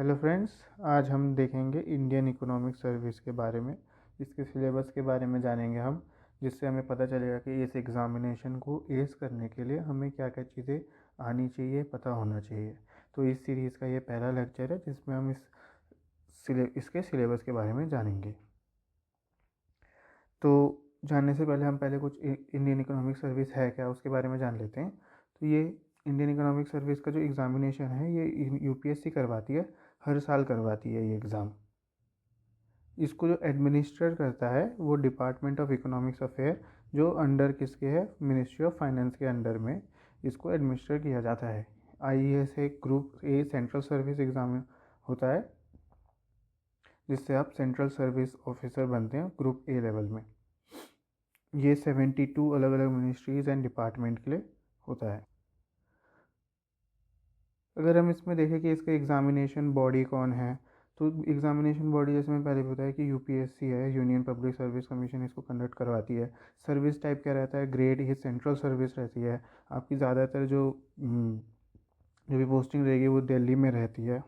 Hello friends, आज हम देखेंगे इंडियन इकोनॉमिक सर्विस के बारे में। इसके सिलेबस के बारे में जानेंगे हम, जिससे हमें पता चलेगा कि इस एग्ज़ामिनेशन को एस करने के लिए हमें क्या क्या चीज़ें आनी चाहिए, पता होना चाहिए। तो इस सीरीज़ का ये पहला लेक्चर है जिसमें हम इसके सिलेबस के बारे में जानेंगे। तो जानने से पहले हम पहले कुछ इंडियन इकोनॉमिक सर्विस है क्या उसके बारे में जान लेते हैं। तो ये इंडियन इकोनॉमिक सर्विस का जो एग्ज़ामिनेशन है ये यूपीएससी करवाती है, हर साल करवाती है ये एग्ज़ाम। इसको जो एडमिनिस्ट्रेट करता है वो डिपार्टमेंट ऑफ इकोनॉमिक्स अफेयर, जो अंडर किसके है, मिनिस्ट्री ऑफ फाइनेंस के अंडर में इसको एडमिनिस्ट्रेट किया जाता है। आईएएस एक group A central service exam होता है, जिससे आप सेंट्रल सर्विस ऑफिसर बनते हैं ग्रुप ए लेवल में। ये 72 अलग अलग मिनिस्ट्रीज एंड डिपार्टमेंट के लिए होता है। अगर हम इसमें देखें कि इसका एग्ज़ामिनेशन बॉडी कौन है, तो एग्ज़ामिनेशन बॉडी जैसे मैंने पहले बताया कि यूपीएससी है, यूनियन पब्लिक सर्विस कमीशन इसको कंडक्ट करवाती है। सर्विस टाइप क्या रहता है, ग्रेड ये सेंट्रल सर्विस रहती है। आपकी ज़्यादातर जो भी पोस्टिंग रहेगी वो दिल्ली में रहती है,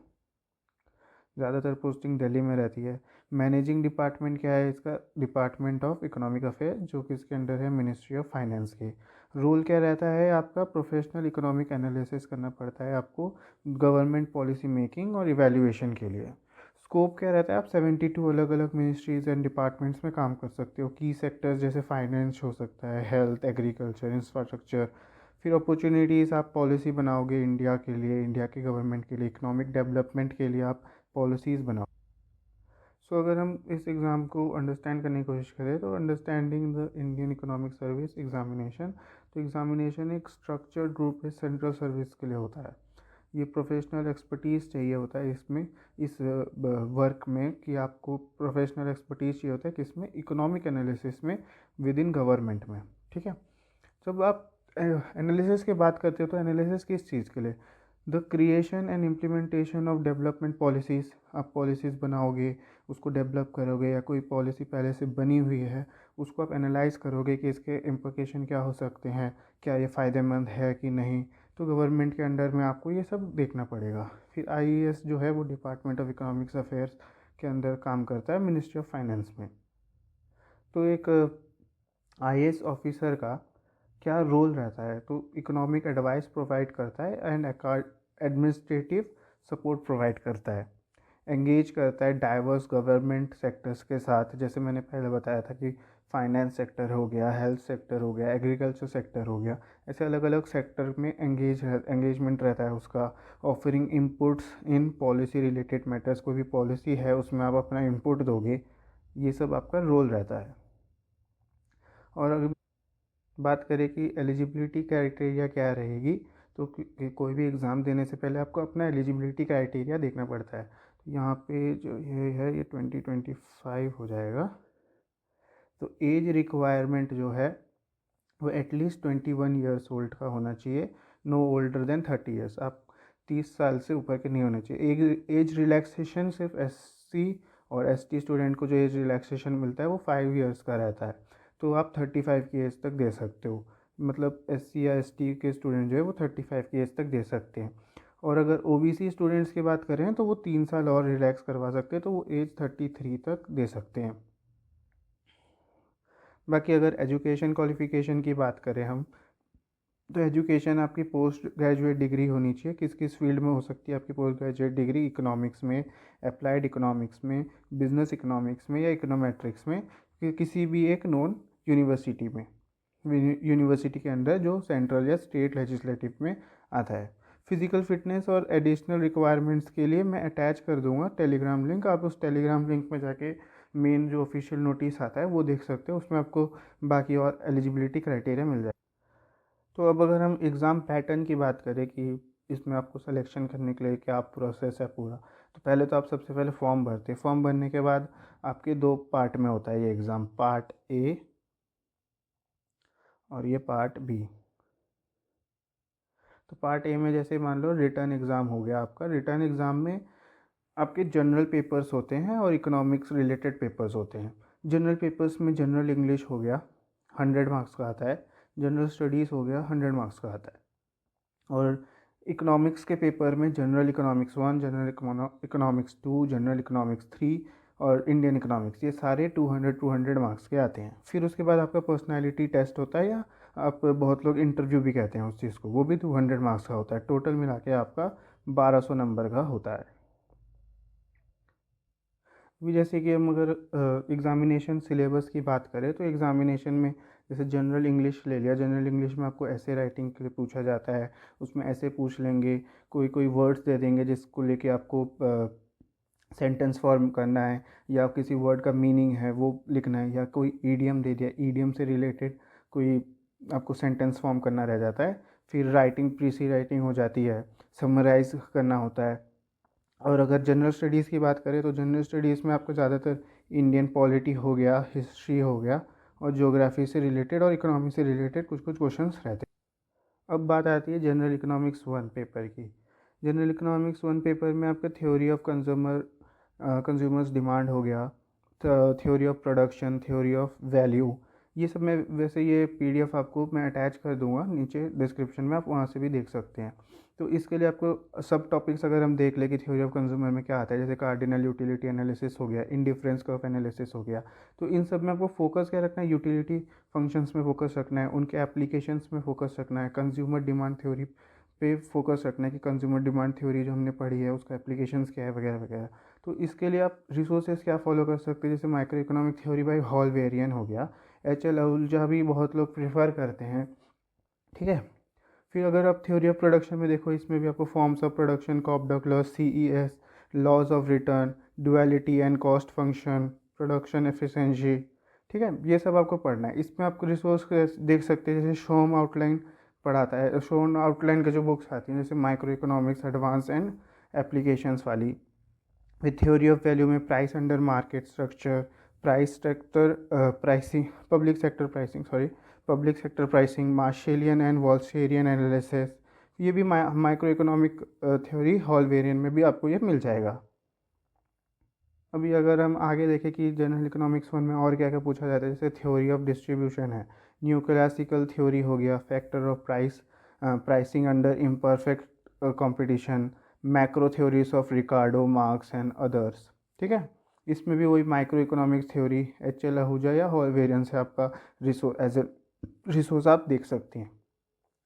ज़्यादातर पोस्टिंग दिल्ली में रहती है। मैनेजिंग डिपार्टमेंट क्या है इसका, डिपार्टमेंट ऑफ इकोनॉमिक अफेयर, जो कि इसके अंडर है मिनिस्ट्री ऑफ फाइनेंस के। रोल क्या रहता है आपका, प्रोफेशनल इकोनॉमिक एनालिसिस करना पड़ता है आपको गवर्नमेंट पॉलिसी मेकिंग और इवैल्यूएशन के लिए। स्कोप क्या रहता है, आप 72 अलग अलग मिनिस्ट्रीज एंड डिपार्टमेंट्स में काम कर सकते हो। की सेक्टर्स जैसे फाइनेंस हो सकता है, हेल्थ, एग्रीकल्चर, इंफ्रास्ट्रक्चर। फिर अपॉर्चुनिटीज़, आप पॉलिसी बनाओगे इंडिया के लिए, इंडिया के गवर्नमेंट के लिए, इकोनॉमिक डेवलपमेंट के लिए आप पॉलिसीज़ बनाओ। सो अगर हम इस एग्ज़ाम को अंडरस्टैंड करने की कोशिश करें तो understanding the Indian economic service examination, तो एग्ज़ामिनेशन एक स्ट्रक्चर्ड रूप में सेंट्रल सर्विस के लिए होता है। ये प्रोफेशनल एक्सपर्टीज़ चाहिए होता है इसमें, इस वर्क में, कि आपको प्रोफेशनल एक्सपर्टीज़ चाहिए होता है किसमें, इकोनॉमिक एनालिसिस में, विद इन गवर्नमेंट में। ठीक है, जब आप एनालिसिस की बात करते हो तो एनालिसिस किस चीज़ के लिए, the creation and implementation of development policies. आप पॉलिसीज़ बनाओगे, उसको डेवलप करोगे, या कोई पॉलिसी पहले से बनी हुई है उसको आप एनालाइज करोगे कि इसके इम्प्लिकेशन क्या हो सकते हैं, क्या ये फ़ायदेमंद है कि नहीं। तो गवर्नमेंट के अंडर में आपको ये सब देखना पड़ेगा। फिर आईएएस जो है वो डिपार्टमेंट ऑफ इकोनॉमिक्स अफेयर्स के अंदर काम करता है, मिनिस्ट्री ऑफ फाइनेंस में। तो एक आईएएस ऑफिसर का क्या रोल रहता है, तो इकोनॉमिक एडवाइस प्रोवाइड करता है एंड एडमिनिस्ट्रेटिव सपोर्ट प्रोवाइड करता है। एंगेज करता है डाइवर्स गवर्नमेंट सेक्टर्स के साथ, जैसे मैंने पहले बताया था कि फाइनेंस सेक्टर हो गया, हेल्थ सेक्टर हो गया, एग्रीकल्चर सेक्टर हो गया। ऐसे अलग अलग सेक्टर में एंगेजमेंट रहता है उसका। Offering inputs in policy related matters, कोई भी पॉलिसी है उसमें आप अपना इनपुट दोगे, ये सब आपका रोल रहता है। और अगर बात करें कि एलिजिबिलिटी क्राइटेरिया क्या रहेगी, तो कोई भी एग्ज़ाम देने से पहले आपको अपना एलिजिबिलिटी क्राइटेरिया देखना पड़ता है। तो यहाँ पे जो ये है ये 2025 हो जाएगा। तो एज रिक्वायरमेंट जो है वो एटलीस्ट 21 ईयर्स ओल्ड का होना चाहिए, नो ओल्डर देन 30 ईयर्स। आप 30 साल से ऊपर के नहीं होने चाहिए। एज रिलैक्सेशन सिर्फ एससी और एसटी स्टूडेंट को जो एज रिलैक्सेशन मिलता है वो 5 ईयर्स का रहता है। तो आप 35 की एज तक दे सकते हो, मतलब एससी या एसटी के स्टूडेंट जो है वो 35 की एज तक दे सकते हैं। और अगर ओबीसी स्टूडेंट्स की बात करें तो वो 3 साल और रिलैक्स करवा सकते हैं, तो वो एज 33 तक दे सकते हैं। बाकी अगर एजुकेशन क्वालिफ़िकेशन की बात करें हम, तो एजुकेशन आपकी पोस्ट ग्रेजुएट डिग्री होनी चाहिए। किस किस फील्ड में हो सकती है आपकी पोस्ट ग्रेजुएट डिग्री, इकोनॉमिक्स में, अप्लाइड इकोनॉमिक्स में, बिजनेस इकोनॉमिक्स में, या इकोनोमेट्रिक्स में, किसी भी एक नॉन यूनिवर्सिटी में, यूनिवर्सिटी के अंदर जो सेंट्रल या स्टेट लेजिस्लेटिव में आता है। फिजिकल फिटनेस और एडिशनल रिक्वायरमेंट्स के लिए मैं अटैच कर दूंगा टेलीग्राम लिंक, आप उस टेलीग्राम लिंक में जाके मेन जो ऑफिशियल नोटिस आता है वो देख सकते हो, उसमें आपको बाकी और एलिजिबिलिटी क्राइटेरिया मिल जाए। तो अब अगर हम एग्ज़ाम पैटर्न की बात करें कि इसमें आपको सिलेक्शन करने के लिए क्या प्रोसेस है पूरा, तो पहले तो आप सबसे पहले फॉर्म भरते हैं। फॉर्म भरने के बाद आपके दो पार्ट में होता है ये एग्ज़ाम, पार्ट ए और ये पार्ट बी। तो पार्ट ए में जैसे मान लो रिटर्न एग्ज़ाम हो गया आपका। रिटर्न एग्ज़ाम में आपके जनरल पेपर्स होते हैं और इकोनॉमिक्स रिलेटेड पेपर्स होते हैं। जनरल पेपर्स में जनरल इंग्लिश हो गया, 100 मार्क्स का आता है। जनरल स्टडीज़ हो गया, 100 मार्क्स का आता है। और इकोनॉमिक्स के पेपर में general economics 1, general economics 2, general economics 3 और इंडियन इकोनॉमिक्स, ये सारे 200 मार्क्स के आते हैं। फिर उसके बाद आपका पर्सनालिटी टेस्ट होता है, या आप बहुत लोग इंटरव्यू भी कहते हैं उस चीज़ को, वो भी 200 मार्क्स का होता है। टोटल मिला के आपका 1200 नंबर का होता है। अभी जैसे कि हम अगर एग्ज़ामिनेशन सिलेबस की बात करें, तो एग्ज़ामिनेशन में जैसे जनरल इंग्लिश ले लिया, जनरल इंग्लिश में आपको ऐसे राइटिंग के लिए पूछा जाता है, उसमें ऐसे पूछ लेंगे, कोई कोई वर्ड्स दे देंगे जिसको लेके आपको सेंटेंस फॉर्म करना है, या किसी वर्ड का मीनिंग है वो लिखना है, या कोई ईडियम दे दिया, ईडियम से रिलेटेड कोई आपको सेंटेंस फॉर्म करना रह जाता है। फिर राइटिंग, प्रीसी राइटिंग हो जाती है, समराइज़ करना होता है। और अगर जनरल स्टडीज़ की बात करें, तो जनरल स्टडीज़ में आपको ज़्यादातर इंडियन पॉलिटी हो गया, हिस्ट्री हो गया, और ज्योग्राफी से रिलेटेड और इकोनॉमी से रिलेटेड कुछ कुछ क्वेश्चंस रहते हैं। अब बात आती है जनरल इकोनॉमिक्स 1 पेपर की। जनरल इकोनॉमिक्स 1 पेपर में आपका थ्योरी ऑफ कंज्यूमर्स डिमांड हो गया, theory of production, theory of value, ये सब मैं वैसे ये पीडीएफ आपको मैं अटैच कर दूंगा नीचे डिस्क्रिप्शन में, आप वहाँ से भी देख सकते हैं। तो इसके लिए आपको सब टॉपिक्स अगर हम देख लें कि थ्योरी ऑफ कंज्यूमर में क्या आता है, जैसे कार्डिनल यूटिलिटी एनालिसिस हो गया, इंडिफरेंस कर्व एनालिसिस हो गया, तो इन सब में आपको फोकस क्या रखना है, यूटिलिटी फंक्शंस में फोकस रखना है, उनके एप्लीकेशंस में फोकस रखना है, कंज्यूमर डिमांड थ्योरी पे फोकस रखना है कि कंज्यूमर डिमांड थ्योरी जो हमने पढ़ी है उसका एप्लीकेशंस क्या है वगैरह वगैरह। तो इसके लिए आप रिसोर्सेज क्या फॉलो कर सकते हैं, जैसे micro economic theory by Hal Varian हो गया, एच एल आहूजा भी बहुत लोग प्रेफर करते हैं, ठीक है। फिर अगर आप थ्योरी ऑफ प्रोडक्शन में देखो, इसमें भी आपको फॉर्म्स ऑफ प्रोडक्शन, कॉपडॉक law, CES, laws of return, duality and cost function, production efficiency, ठीक है, ये सब आपको पढ़ना है। इसमें आपको रिसोर्स देख सकते हैं, जैसे शोम आउटलाइन पढ़ाता है, शोम आउटलाइन के जो बुक्स आती हैं, जैसे micro economics advance and applications वाली। विद थ्योरी ऑफ वैल्यू में price under market structure, price sector pricing, public sector pricing, Marshallian and Walrasian analysis, ये भी micro economic theory Hal Varian में भी आपको ये मिल जाएगा। अभी अगर हम आगे देखें कि जनरल इकोनॉमिक्स 1 में और क्या क्या पूछा जाता है, जैसे थ्योरी ऑफ डिस्ट्रीब्यूशन है, न्यू क्लासिकल थ्योरी हो गया, factor of pricing under imperfect competition, macro theories of Ricardo, marks and others, ठीक है। इसमें भी वही micro economics theory HL Ahuja या हॉल वेरिएंट से आपका रिसोर्स आप देख सकते हैं।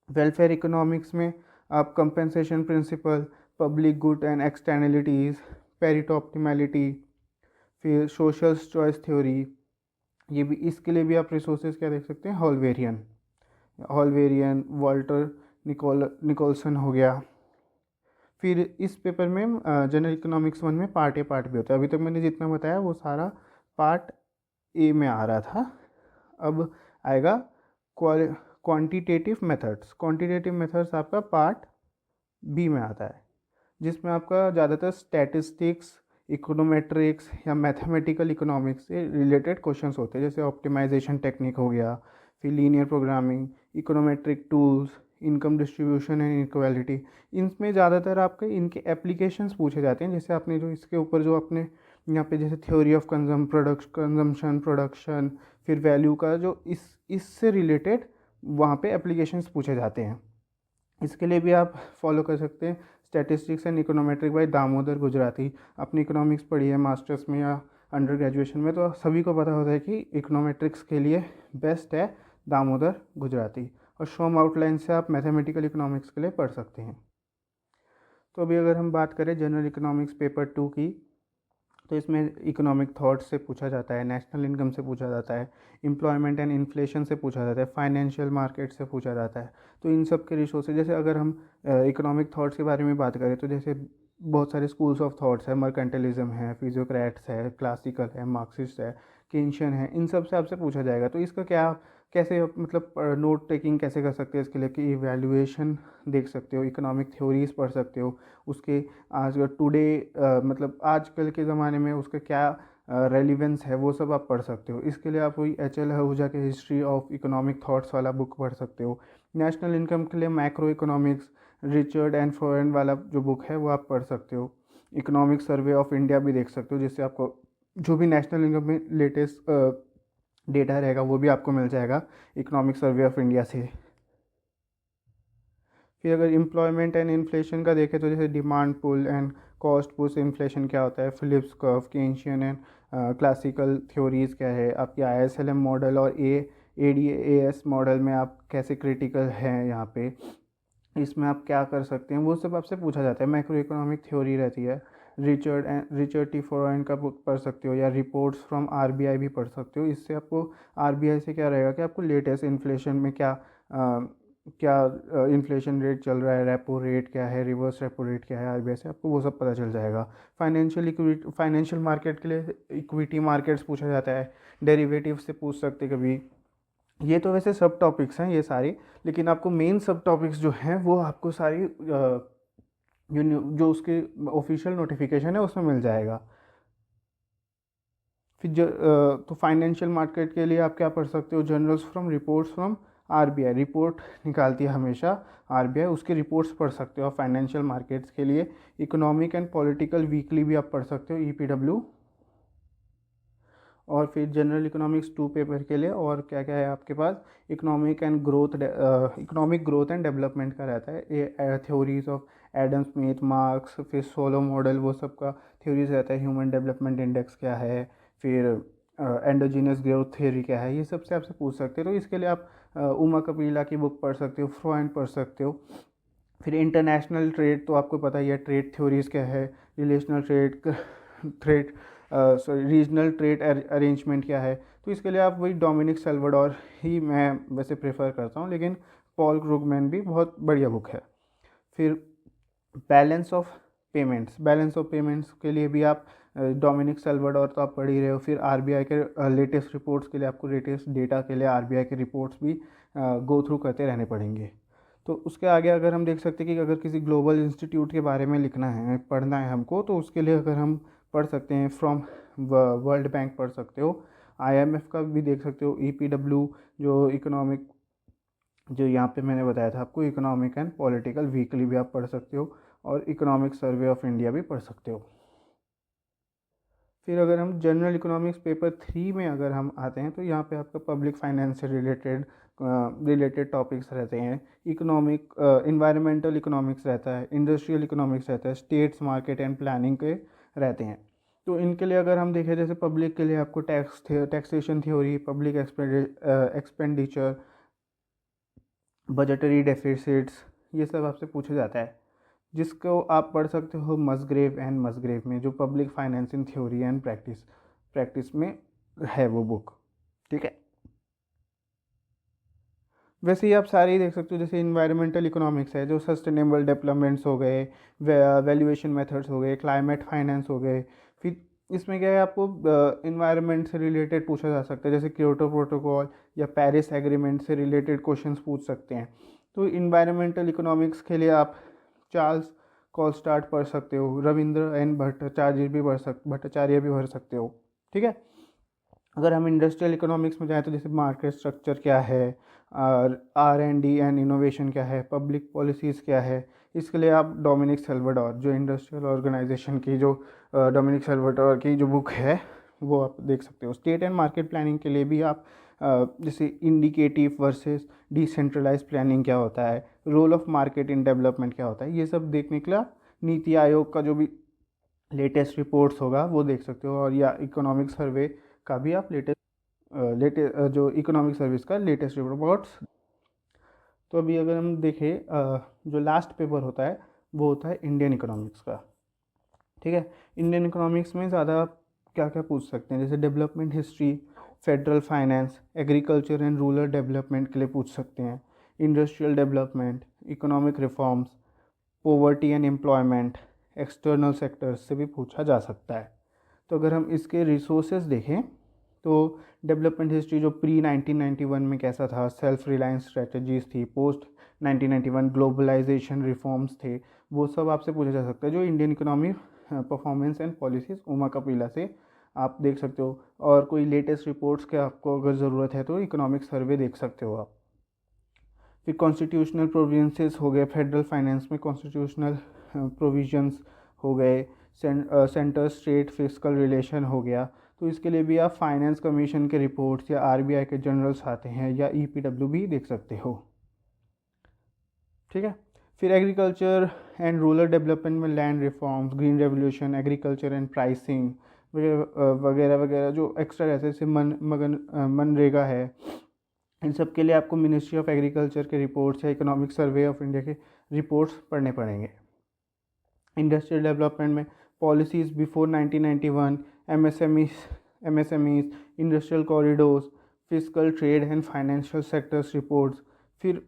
वेलफेयर इकोनॉमिक्स में आप compensation principle, public good and externalities, Pareto optimality, फिर सोशल चॉइस थ्योरी, ये भी, इसके लिए भी आप रिसोर्सेज क्या देख सकते हैं, हॉल वेरियन, वाल्टर निकोलसन हो गया। फिर इस पेपर में जनरल इकोनॉमिक्स 1 में पार्ट ए पार्ट बी होता है। अभी तक मैंने जितना बताया वो सारा पार्ट ए में आ रहा था। अब आएगा क्वांटिटेटिव मेथड्स आपका पार्ट बी में आता है, जिसमें आपका ज़्यादातर स्टैटिस्टिक्स, इकोनोमेट्रिक्स या मैथमेटिकल इकोनॉमिक्स से रिलेटेड क्वेश्चंस होते हैं, जैसे ऑप्टिमाइजेशन टेक्निक हो गया, फिर linear programming, econometric tools, income distribution and equality. इनमें ज़्यादातर आपके इनके एप्लीकेशंस पूछे जाते हैं, जैसे आपने जो इसके ऊपर जो आपने यहाँ पे जैसे थ्योरी ऑफ कंजम्पशन प्रोडक्शन, फिर वैल्यू का जो इससे रिलेटेड वहाँ पे एप्लीकेशंस पूछे जाते हैं। इसके लिए भी आप फॉलो कर सकते हैं statistics and econometric by Damodar Gujarati. आपने इकोनॉमिक्स पढ़ी है मास्टर्स में या अंडर ग्रेजुएशन में, तो सभी को पता होता है कि इकोनोमेट्रिक्स के लिए बेस्ट है दामोदर गुजराती, और शोम आउटलाइन से आप मैथमेटिकल इकोनॉमिक्स के लिए पढ़ सकते हैं। तो अभी अगर हम बात करें जनरल इकोनॉमिक्स पेपर 2 की, तो इसमें इकोनॉमिक थॉट से पूछा जाता है, नेशनल इनकम से पूछा जाता है, एम्प्लॉयमेंट एंड इन्फ्लेशन से पूछा जाता है, फाइनेंशियल मार्केट से पूछा जाता है। तो इन सब के रिसोर्सेज, जैसे अगर हम इकोनॉमिक थॉट्स के बारे में बात करें, तो जैसे बहुत सारे स्कूल्स ऑफ थॉट्स है, मर्केंटलिज्म है, फिजियोक्रेट्स है, क्लासिकल है, मार्क्सिस्ट है, केंशियन है, इन सब से आपसे पूछा जाएगा। तो इसका क्या कैसे मतलब नोट टेकिंग कैसे कर सकते हैं इसके लिए, कि इवैल्यूएशन देख सकते हो, इकोनॉमिक थ्योरीज पढ़ सकते हो, उसके आज टुडे मतलब आजकल के ज़माने में उसका क्या रेलिवेंस है, वो सब आप पढ़ सकते हो। इसके लिए आप वही HL आहूजा के हिस्ट्री ऑफ इकोनॉमिक थॉट्स वाला बुक पढ़ सकते हो। नेशनल इनकम के लिए macro economics, Richard and foreign वाला जो बुक है वो आप पढ़ सकते हो। इकोनॉमिक सर्वे ऑफ इंडिया भी देख सकते हो, जिससे आपको जो भी नेशनल इनकम में लेटेस्ट डेटा रहेगा वो भी आपको मिल जाएगा इकोनॉमिक सर्वे ऑफ इंडिया से। फिर अगर एम्प्लॉयमेंट एंड इन्फ्लेशन का देखें तो जैसे demand pull and cost push inflation क्या होता है, Phillips curve, Keynesian and classical theories क्या है, आपकी ISLM मॉडल और ADAS मॉडल में आप कैसे क्रिटिकल हैं यहाँ पे, इसमें आप क्या कर सकते हैं, वो सब आपसे पूछा जाता है। मैक्रो इकोनॉमिक थ्योरी रहती है, रिचर्ड टी फोरन का बुक पढ़ सकते हो, या रिपोर्ट्स फ्रॉम RBI भी पढ़ सकते हो। इससे आपको RBI से क्या रहेगा कि आपको लेटेस्ट इन्फ्लेशन में क्या इन्फ्लेशन रेट चल रहा है, रेपो रेट क्या है, रिवर्स रेपो रेट क्या है RBI से, आपको वो सब पता चल जाएगा। फाइनेंशियल मार्केट के लिए इक्विटी मार्केट्स पूछा जाता है, डेरिवेटिव से पूछ सकते कभी। ये तो वैसे सब टॉपिक्स हैं ये सारी, लेकिन आपको मेन सब टॉपिक्स जो हैं वो आपको सारी जो उसके ऑफिशियल नोटिफिकेशन है उसमें मिल जाएगा। फिर तो फाइनेंशियल मार्केट के लिए आप क्या पढ़ सकते हो, journals from reports from RBI, report निकालती है हमेशा RBI, उसके रिपोर्ट्स पढ़ सकते हो आप फाइनेंशियल मार्केट्स के लिए। इकोनॉमिक एंड पॉलिटिकल वीकली भी आप पढ़ सकते हो, EPW। और फिर जनरल इकोनॉमिक्स 2 पेपर के लिए और क्या क्या है आपके पास, इकोनॉमिक ग्रोथ एंड डेवलपमेंट का रहता है, ये theories of Adam Smith, marks, फिर सोलो मॉडल, वो सब का थ्योरीज रहता है। ह्यूमन डेवलपमेंट इंडेक्स क्या है, फिर एंडोजीनस ग्रोथ थ्योरी क्या है, ये सब से आपसे पूछ सकते हो। तो इसके लिए आप उमा कपिला की बुक पढ़ सकते हो, फ्रॉइड पढ़ सकते हो। फिर इंटरनेशनल ट्रेड तो आपको पता ही है, ट्रेड थ्योरीज क्या है, relational trade sorry regional trade arrangement क्या है। तो इसके लिए आप वही डोमिनिक सेल्वाडोर ही मैं वैसे प्रेफर करता हूँ, लेकिन पॉल क्रूगमैन भी बहुत बढ़िया बुक है। फिर बैलेंस ऑफ पेमेंट्स के लिए भी आप डोमिनिक सेल्वाडोर तो आप पढ़ ही रहे हो। फिर RBI के लेटेस्ट रिपोर्ट्स के लिए आपको लेटेस्ट डेटा के लिए RBI के रिपोर्ट्स भी गो थ्रू करते रहने पड़ेंगे। तो उसके आगे अगर हम देख सकते हैं कि अगर किसी ग्लोबल इंस्टीट्यूट के बारे में लिखना है, पढ़ना है हमको, तो उसके लिए अगर हम पढ़ सकते हैं फ्रॉम वर्ल्ड बैंक पढ़ सकते हो, IMF का भी देख सकते हो, EPW जो इकोनॉमिक, जो यहाँ पे मैंने बताया था आपको, इकोनॉमिक एंड पॉलिटिकल वीकली भी आप पढ़ सकते हो, और इकोनॉमिक सर्वे ऑफ इंडिया भी पढ़ सकते हो। फिर अगर हम जनरल इकोनॉमिक्स पेपर 3 में अगर हम आते हैं तो यहाँ पे आपका पब्लिक फाइनेंस से रिलेटेड टॉपिक्स रहते हैं। इकोनॉमिक इन्वायरमेंटल इकोनॉमिक्स रहता है, इंडस्ट्रियल इकोनॉमिक्स रहता है, स्टेट्स मार्केट एंड प्लानिंग के रहते हैं। तो इनके लिए अगर हम देखें, जैसे पब्लिक के लिए आपको taxation theory, public expenditure, budgetary deficits, ये सब आपसे पूछा जाता है, जिसको आप पढ़ सकते हो मसग्रेव में, जो public financing theory and practice में है वो बुक। ठीक है, वैसे ही आप सारे ही देख सकते हो, जैसे इन्वायरमेंटल इकोनॉमिक्स है, जो सस्टेनेबल डेवलपमेंट्स हो गए, वैल्यूएशन मेथड्स हो गए, क्लाइमेट फाइनेंस हो गए। फिर इसमें क्या है, आपको इन्वायरमेंट से रिलेटेड पूछा जा सकता है, जैसे क्योटो प्रोटोकॉल या पेरिस एग्रीमेंट से रिलेटेड क्वेश्चंस पूछ सकते हैं। तो इन्वायरमेंटल इकोनॉमिक्स के लिए आप चार्ल्स कॉलस्टार्ट पढ़ सकते हो, रविंद्र एन भट्टाचार्य भी पढ़ सकते हो। ठीक है, अगर हम इंडस्ट्रियल इकोनॉमिक्स में जाएँ तो जैसे मार्केट स्ट्रक्चर क्या है, R&D एंड इनोवेशन क्या है, पब्लिक पॉलिसीज़ क्या है, इसके लिए आप डोमिनिक सेल्वाडोर, जो इंडस्ट्रियल ऑर्गेनाइजेशन की जो डोमिनिक सेल्वाडोर की जो बुक है वो आप देख सकते हो। स्टेट एंड मार्केट प्लानिंग के लिए भी आप जैसे इंडिकेटिव वर्सेस डिसेंट्रलाइज प्लानिंग क्या होता है, role of market in development क्या होता है, ये सब देखने के लिए आप नीति आयोग का जो भी लेटेस्ट रिपोर्ट्स होगा वो देख सकते हो, और या इकोनॉमिक सर्वे का भी आप जो इकोनॉमिक सर्विस का लेटेस्ट रिपोर्ट्स। तो अभी अगर हम देखें, जो लास्ट पेपर होता है वो होता है इंडियन इकोनॉमिक्स का। ठीक है, इंडियन इकोनॉमिक्स में ज़्यादा क्या क्या पूछ सकते हैं, जैसे development history, federal finance, agriculture and rural development के लिए पूछ सकते हैं, industrial development, economic reforms, poverty and employment, external sectors से भी पूछा जा सकता है। तो अगर हम इसके रिसोर्सेज देखें तो डेवलपमेंट हिस्ट्री जो प्री 1991 में कैसा था, सेल्फ रिलायंस स्ट्रेटजीज थी, पोस्ट 1991 ग्लोबलाइजेशन रिफॉर्म्स थे, वो सब आपसे पूछा जा सकता है। जो Indian economy performance and policies Uma Kapila से आप देख सकते हो, और कोई लेटेस्ट रिपोर्ट्स के आपको अगर ज़रूरत है तो इकोनॉमिक सर्वे देख सकते हो आप। फिर कॉन्स्टिट्यूशनल प्रोविजेंसेस हो गए, फेडरल फाइनेंस में कॉन्स्टिट्यूशनल प्रोविजंस हो गए, सेंटर स्टेट फिस्कल रिलेशन हो गया। तो इसके लिए भी आप फाइनेंस कमीशन के रिपोर्ट्स या RBI के जर्नल्स आते हैं, या EPW भी देख सकते हो। ठीक है, फिर एग्रीकल्चर एंड रूरल डेवलपमेंट में land reforms, green revolution, agriculture and pricing वगैरह वगैरह जो एक्स्ट्रा रहते हैं, जैसे मनरेगा है, इन सब के लिए आपको मिनिस्ट्री ऑफ एग्रीकल्चर के रिपोर्ट्स या इकोनॉमिक सर्वे ऑफ इंडिया के रिपोर्ट्स पढ़ने पड़ेंगे। इंडस्ट्रियल डेवलपमेंट में policies before 1991, MSMEs, industrial corridors, physical trade and financial sectors reports. फिर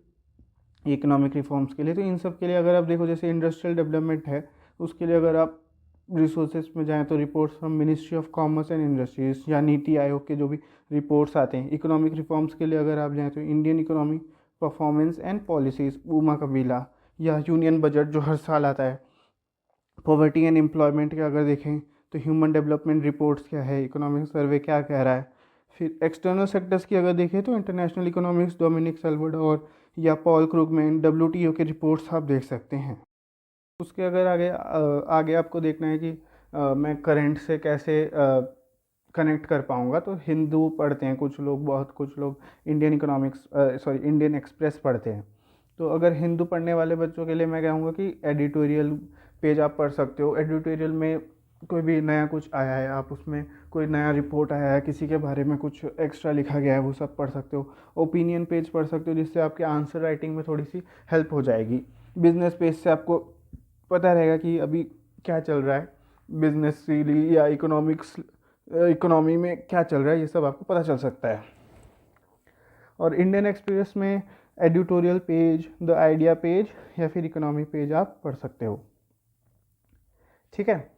इकोनॉमिक रिफॉर्म्स के लिए, तो इन सब के लिए अगर आप देखो जैसे इंडस्ट्रियल डेवलपमेंट है, उसके लिए अगर आप रिसोर्सेज में जाएँ तो reports from ministry of commerce and industries या नीति आयोग के जो भी रिपोर्ट्स आते हैं। इकोनॉमिक रिफॉर्म्स के लिए अगर आप जाएँ तो Indian economic performance and policies, Uma Kapila, या यूनियन बजट जो हर साल आता है। पॉवर्टी एंड एम्प्लॉयमेंट के अगर देखें तो ह्यूमन डेवलपमेंट रिपोर्ट्स क्या है, इकोनॉमिक सर्वे क्या कह रहा है। फिर एक्सटर्नल सेक्टर्स की अगर देखें तो इंटरनेशनल इकोनॉमिक्स, डोमिनिक सैल्वाडोर या पॉल क्रूगमैन, WTO के रिपोर्ट्स आप देख सकते हैं। उसके अगर आगे आपको देखना है कि मैं करंट से कैसे कनेक्ट कर पाऊँगा, तो हिंदू पढ़ते हैं कुछ लोग, कुछ लोग इंडियन इंडियन एक्सप्रेस पढ़ते हैं। तो अगर हिंदू पढ़ने वाले बच्चों के लिए मैं कहूँगा कि एडिटोरियल पेज आप पढ़ सकते हो। एडिटोरियल में कोई भी नया कुछ आया है, आप उसमें कोई नया रिपोर्ट आया है, किसी के बारे में कुछ एक्स्ट्रा लिखा गया है, वो सब पढ़ सकते हो। ओपिनियन पेज पढ़ सकते हो, जिससे आपके आंसर राइटिंग में थोड़ी सी हेल्प हो जाएगी। बिजनेस पेज से आपको पता रहेगा कि अभी क्या चल रहा है बिजनेसली या इकोनॉमी में क्या चल रहा है, ये सब आपको पता चल सकता है। और इंडियन एक्सप्रेस में editorial page, the idea page या फिर इकोनॉमी पेज आप पढ़ सकते हो। ठीक है,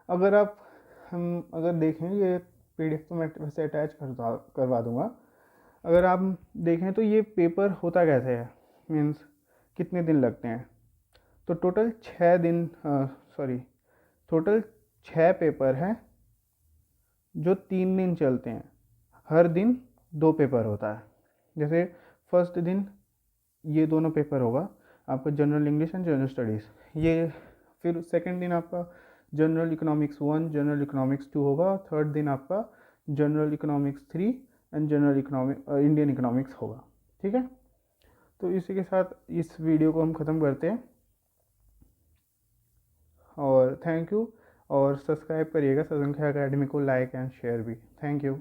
हम अगर देखें, ये PDF तो मैं वैसे अटैच करवा दूंगा। अगर आप देखें तो ये पेपर होता कैसे है, मीन्स कितने दिन लगते हैं, तो टोटल 6 पेपर हैं जो 3 दिन चलते हैं। हर दिन 2 पेपर होता है। जैसे फर्स्ट दिन ये दोनों पेपर होगा आपका, general English and general studies ये। फिर सेकंड दिन आपका जनरल इकोनॉमिक्स 1, जनरल इकोनॉमिक्स 2 होगा। थर्ड दिन आपका general economics 3 and Indian economics होगा। ठीक है, तो इसी के साथ इस वीडियो को हम ख़त्म करते हैं, और थैंक यू। और सब्सक्राइब करिएगा सजंख्या अकेडमी को, लाइक एंड शेयर भी। Thank you.